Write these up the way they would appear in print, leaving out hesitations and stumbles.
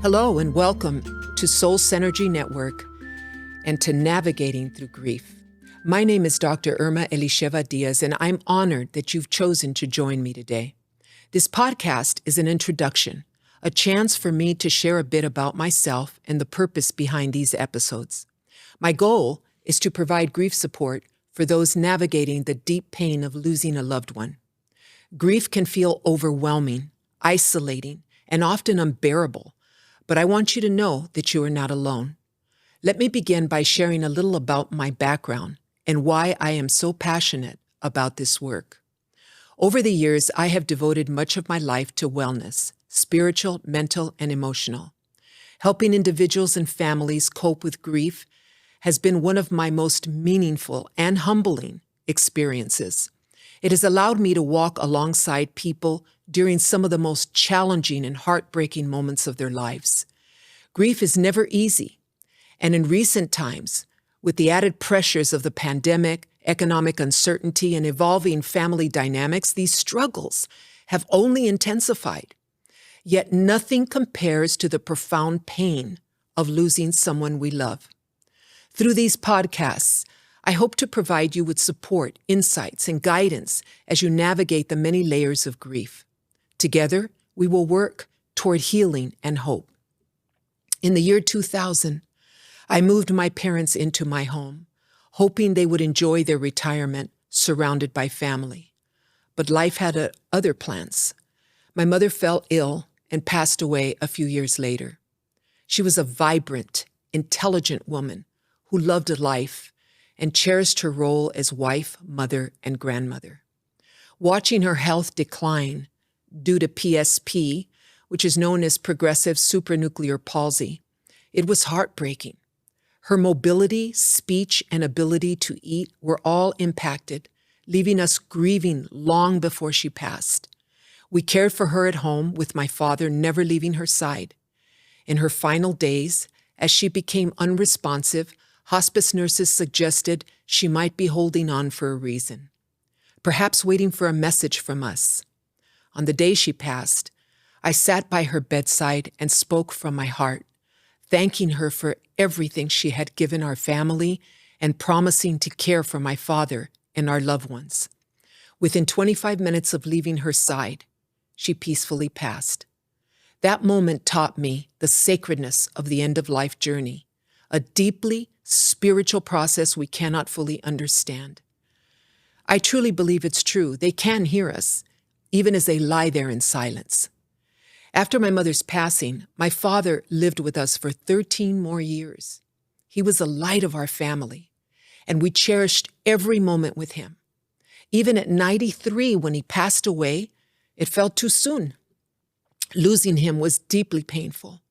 Hello and welcome to Soul Synergy Network and to Navigating Through Grief. My name is Dr. Irma Elisheva Diaz, and I'm honored that you've chosen to join me today. This podcast is an introduction, a chance for me to share a bit about myself and the purpose behind these episodes. My goal is to provide grief support for those navigating the deep pain of losing a loved one. Grief can feel overwhelming, isolating, and often unbearable, but I want you to know that you are not alone. Let me begin by sharing a little about my background and why I am so passionate about this work. Over the years, I have devoted much of my life to wellness, spiritual, mental, and emotional. Helping individuals and families cope with grief has been one of my most meaningful and humbling experiences. It has allowed me to walk alongside people during some of the most challenging and heartbreaking moments of their lives. Grief is never easy, and in recent times, with the added pressures of the pandemic, economic uncertainty, and evolving family dynamics, these struggles have only intensified. Yet nothing compares to the profound pain of losing someone we love. Through these podcasts, I hope to provide you with support, insights, and guidance as you navigate the many layers of grief. Together, we will work toward healing and hope. In the year 2000, I moved my parents into my home, hoping they would enjoy their retirement surrounded by family. But life had other plans. My mother fell ill and passed away a few years later. She was a vibrant, intelligent woman who loved life and cherished her role as wife, mother, and grandmother. Watching her health decline due to PSP, which is known as progressive supranuclear palsy, it was heartbreaking. Her mobility, speech, and ability to eat were all impacted, leaving us grieving long before she passed. We cared for her at home, with my father never leaving her side. In her final days, as she became unresponsive, hospice nurses suggested she might be holding on for a reason, perhaps waiting for a message from us. On the day she passed, I sat by her bedside and spoke from my heart, thanking her for everything she had given our family and promising to care for my father and our loved ones. Within 25 minutes of leaving her side, she peacefully passed. That moment taught me the sacredness of the end-of-life journey, a deeply spiritual process we cannot fully understand. I truly believe it's true. They can hear us, even as they lie there in silence. After my mother's passing, my father lived with us for 13 more years. He was the light of our family, and we cherished every moment with him. Even at 93, when he passed away, it felt too soon. Losing him was deeply painful.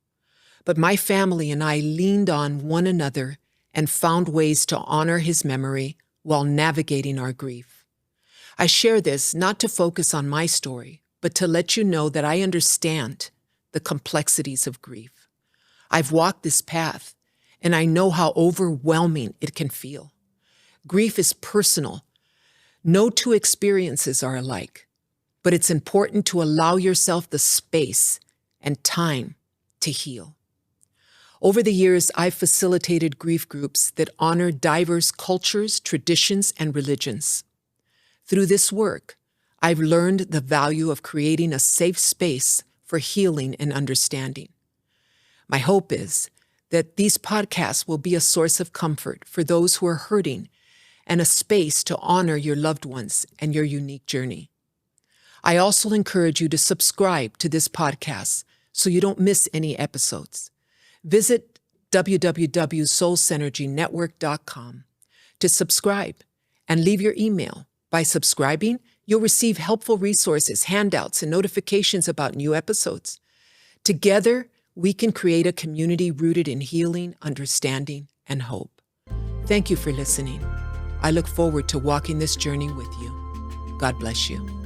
But my family and I leaned on one another and found ways to honor his memory while navigating our grief. I share this not to focus on my story, but to let you know that I understand the complexities of grief. I've walked this path, and I know how overwhelming it can feel. Grief is personal. No two experiences are alike, but it's important to allow yourself the space and time to heal. Over the years, I've facilitated grief groups that honor diverse cultures, traditions, and religions. Through this work, I've learned the value of creating a safe space for healing and understanding. My hope is that these podcasts will be a source of comfort for those who are hurting and a space to honor your loved ones and your unique journey. I also encourage you to subscribe to this podcast so you don't miss any episodes. Visit www.soulsynergynetwork.com to subscribe and leave your email. By subscribing, you'll receive helpful resources, handouts, and notifications about new episodes. Together, we can create a community rooted in healing, understanding, and hope. Thank you for listening. I look forward to walking this journey with you. God bless you.